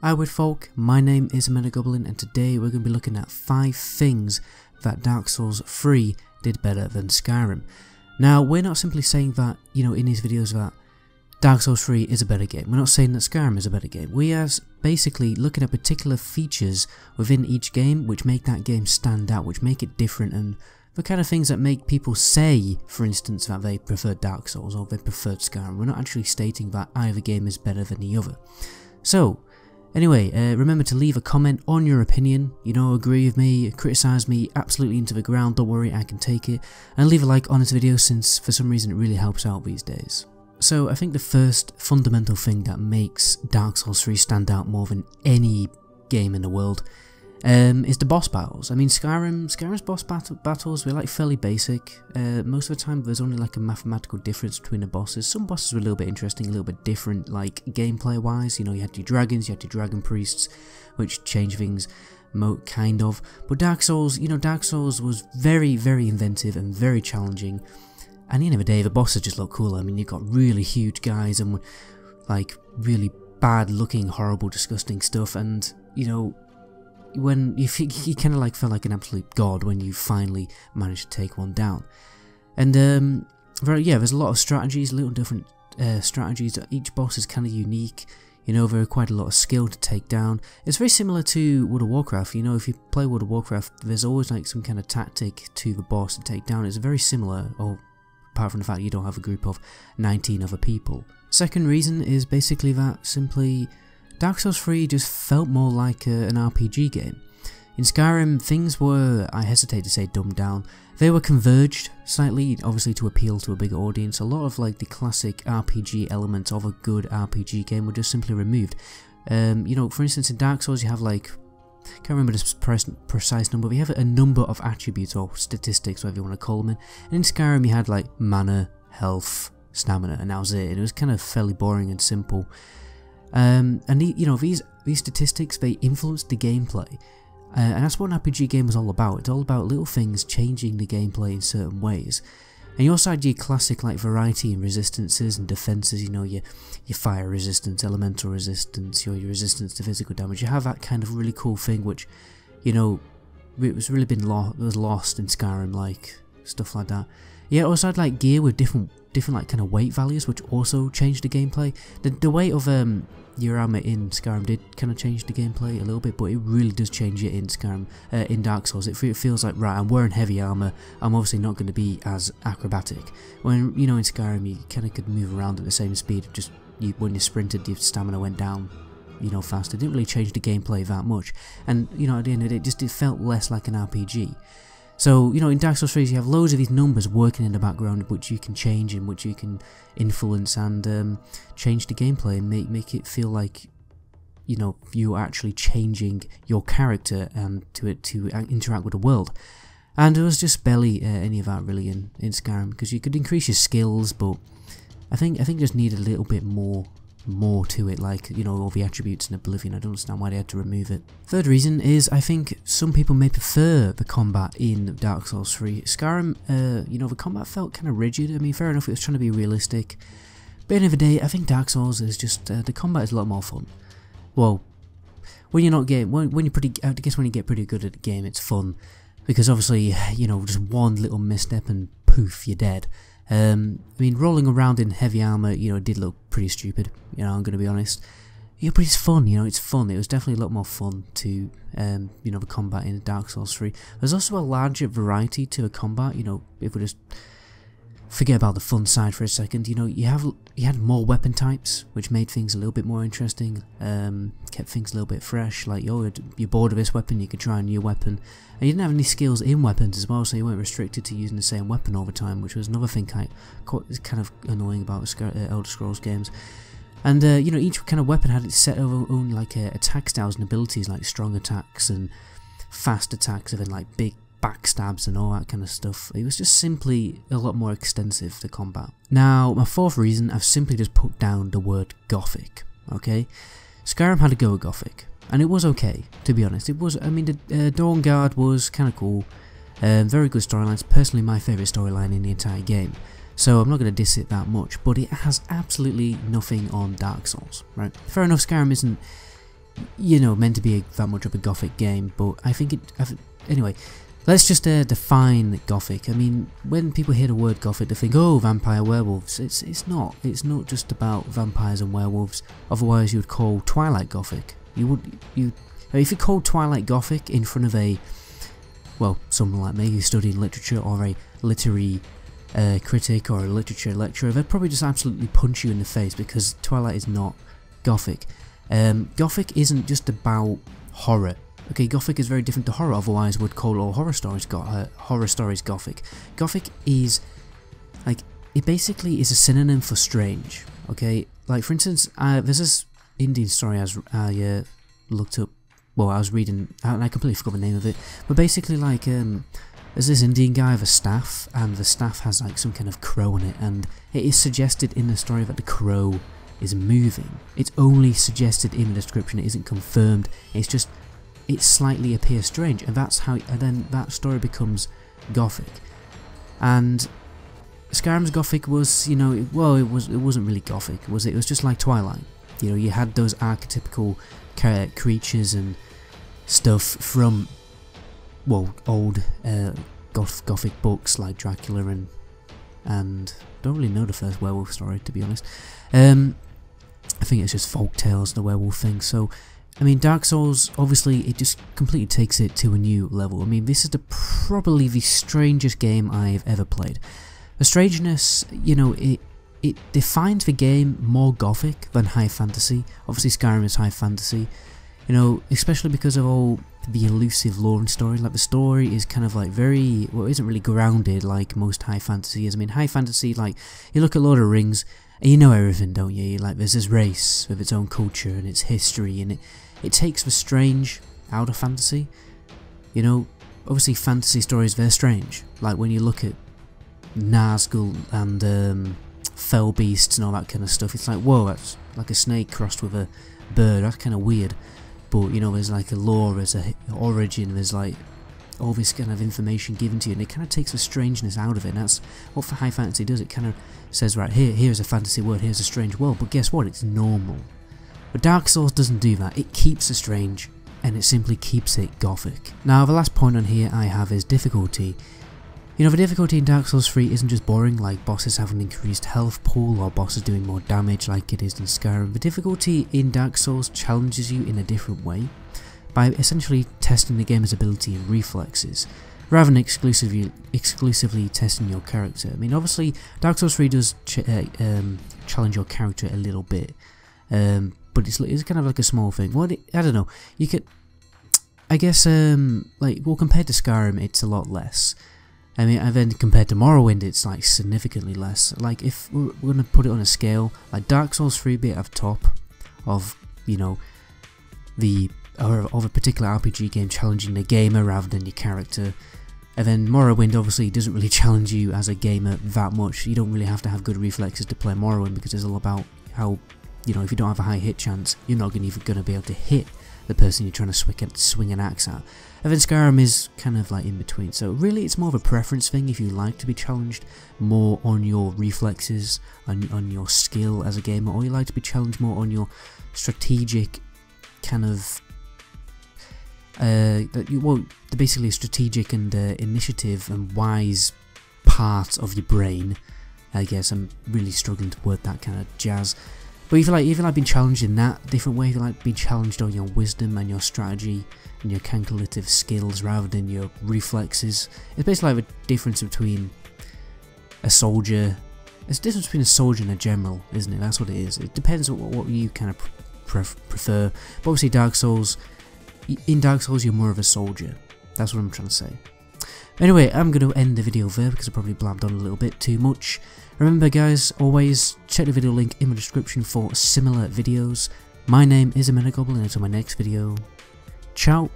Hi folk, my name is Goblin, and today we're going to be looking at 5 things that Dark Souls 3 did better than Skyrim. Now, we're not simply saying that, in these videos that Dark Souls 3 is a better game. We're not saying that Skyrim is a better game. We are basically looking at particular features within each game which make that game stand out, which make it different, and the kind of things that make people say, for instance, that they preferred Dark Souls or they preferred Skyrim. We're not actually stating that either game is better than the other. So, anyway, remember to leave a comment on your opinion, agree with me, criticise me absolutely into the ground, don't worry, I can take it, and leave a like on this video since for some reason it really helps out these days. So I think the first fundamental thing that makes Dark Souls 3 stand out more than any game in the world is the boss battles. I mean, Skyrim's boss battles were fairly basic. Most of the time there's only a mathematical difference between the bosses. Some bosses were a little bit interesting, a little bit different, gameplay wise. You had your dragons, you had your dragon priests, which change things kind of. But Dark Souls, Dark Souls was very, very inventive and very challenging. And at the end of the day, the bosses just look cool. I mean, you've got really huge guys and really bad looking, horrible, disgusting stuff, and when you kind of felt like an absolute god when you finally managed to take one down. And there's a lot of strategies, little different strategies. Each boss is kind of unique. They require a lot of skill to take down. It's very similar to World of Warcraft. If you play World of Warcraft, there's always some kind of tactic to the boss to take down. It's very similar, apart from the fact you don't have a group of 19 other people. Second reason is basically that simply Dark Souls 3 just felt more like an RPG game. In Skyrim, things were, I hesitate to say, dumbed down. They were converged slightly, obviously to appeal to a bigger audience. A lot of the classic RPG elements of a good RPG game were just simply removed. For instance, in Dark Souls you have I can't remember the precise number, but you have a number of attributes or statistics, whatever you want to call them in. And in Skyrim you had mana, health, stamina, and that was it. And it was kind of fairly boring and simple. These statistics, they influenced the gameplay, and that's what an RPG game was all about. It's all about little things changing the gameplay in certain ways. And you also had your classic variety in resistances and defenses. Your fire resistance, elemental resistance, your resistance to physical damage. You have that kind of really cool thing, which it was really was lost in Skyrim, stuff like that. Yeah, also had gear with different kind of weight values, which also changed the gameplay. The weight of your armor in Skyrim did kind of change the gameplay a little bit, but it really does change it in Skyrim. In Dark Souls, it feels like, right, I'm wearing heavy armor, I'm obviously not going to be as acrobatic. When in Skyrim you kind of could move around at the same speed. Just when you sprinted, your stamina went down, faster. It didn't really change the gameplay that much. And at the end of it, it felt less like an RPG. So, in Dark Souls 3 you have loads of these numbers working in the background which you can change and which you can influence and change the gameplay and make it feel like, you're actually changing your character and to interact with the world. And there was just barely any of that really in Skyrim, because you could increase your skills, but I think just needed a little bit more to it, all the attributes in Oblivion. I don't understand why they had to remove it. Third reason is I think some people may prefer the combat in Dark Souls 3. Skyrim, the combat felt kind of rigid. I mean, fair enough, it was trying to be realistic, but at the end of the day, I think Dark Souls is just, the combat is a lot more fun. Well, when you're not getting, when you get pretty good at the game, it's fun, because obviously, just one little misstep and poof, you're dead. I mean, rolling around in heavy armor, it did look pretty stupid, I'm gonna be honest. But it's fun, it's fun. It was definitely a lot more fun to, the combat in Dark Souls 3. There's also a larger variety to the combat, if we just forget about the fun side for a second, you had more weapon types, which made things a little bit more interesting, kept things a little bit fresh, you're bored of this weapon, you could try a new weapon, and you didn't have any skills in weapons as well, so you weren't restricted to using the same weapon all the time, which was another thing kind of annoying about Elder Scrolls games. And each kind of weapon had its set of own attack styles and abilities, like strong attacks and fast attacks, and then big backstabs and all that kind of stuff. It was just simply a lot more extensive, the combat. Now, my fourth reason, I've simply just put down the word Gothic, okay? Skyrim had a go at Gothic, and it was okay, to be honest. It was, I mean, the Dawn Guard was kind of cool, very good storylines, personally my favourite storyline in the entire game. So I'm not going to diss it that much, but it has absolutely nothing on Dark Souls, right? Fair enough, Skyrim isn't you know, meant to be that much of a gothic game, but I think anyway, let's just define gothic. I mean, when people hear the word gothic, they think, oh, vampire werewolves. It's not just about vampires and werewolves. Otherwise, you would call Twilight gothic. If you called Twilight gothic in front of well, someone like me who's studying literature, or a literary critic or a literature lecturer, they'd probably just absolutely punch you in the face, because Twilight is not gothic. Gothic isn't just about horror. Okay, gothic is very different to horror, otherwise we'd call all horror stories gothic. Gothic is, like, it basically is a synonym for strange. Okay, like for instance, there's this Indian story I looked up. Well, I was reading, and I completely forgot the name of it, but basically, like, there's this Indian guy with a staff, and the staff has like some kind of crow on it, and it is suggested in the story that the crow is moving. It's only suggested in the description, it isn't confirmed, it's just, it slightly appears strange, and that's how, and then that story becomes gothic. And Skyrim's gothic was, you know, it wasn't really gothic, was it? It was just like Twilight. You know, you had those archetypical creatures and stuff from, well, old gothic books like Dracula and don't really know the first werewolf story, to be honest. I think it's just folk tales, the werewolf thing. So, I mean, Dark Souls, obviously, it just completely takes it to a new level. I mean, this is probably the strangest game I've ever played. The strangeness, you know, it defines the game more gothic than high fantasy. Obviously Skyrim is high fantasy, you know, especially because of all the elusive lore and story. Like, the story is kind of like very, well, it isn't really grounded like most high fantasy is. I mean, high fantasy, like, you look at Lord of the Rings and you know everything, don't you? Like, there's this race with its own culture and its history, and it takes the strange out of fantasy. You know, obviously fantasy stories, they're strange. Like, when you look at Nazgul and fell beasts and all that kind of stuff, it's like, whoa, that's like a snake crossed with a bird, that's kind of weird. But, you know, there's like a lore, there's a origin, there's like all this kind of information given to you, and it kind of takes the strangeness out of it, and that's what high fantasy does. It kind of says, right, here's a fantasy world, here's a strange world, but guess what, it's normal. But Dark Souls doesn't do that. It keeps the strange, and it simply keeps it gothic. Now, the last point on here I have is difficulty. You know, the difficulty in Dark Souls 3 isn't just boring, like bosses have an increased health pool or bosses doing more damage like it is in Skyrim. The difficulty in Dark Souls challenges you in a different way, by essentially testing the gamer's ability and reflexes, rather than exclusively testing your character. I mean, obviously, Dark Souls 3 does challenge your character a little bit, but it's kind of like a small thing. Well, I don't know, you could, I guess, like, well, compared to Skyrim, it's a lot less. I mean, and then compared to Morrowind, it's like significantly less. Like, if we're going to put it on a scale, like Dark Souls 3 be at the top of, you know, of a particular RPG game challenging the gamer rather than your character. And then Morrowind obviously doesn't really challenge you as a gamer that much. You don't really have to have good reflexes to play Morrowind, because it's all about how, you know, if you don't have a high hit chance, you're not even going to be able to hit the person you're trying to swing an axe at. And then Skyrim is kind of like in between. So really, it's more of a preference thing. If you like to be challenged more on your reflexes, on your skill as a gamer, or you like to be challenged more on your strategic kind of, basically strategic and initiative and wise part of your brain. I guess I'm really struggling to word that kind of jazz. But if you like being challenged in that different way, if you like being challenged on your wisdom and your strategy and your calculative skills rather than your reflexes, it's basically like the difference between a soldier. It's the difference between a soldier and a general, isn't it? That's what it is. It depends on what you kind of prefer. But obviously, in Dark Souls, you're more of a soldier. That's what I'm trying to say. Anyway, I'm going to end the video there because I probably blabbed on a little bit too much. Remember, guys, always check the video link in the description for similar videos. My name is INVENTIVE, and until my next video, ciao.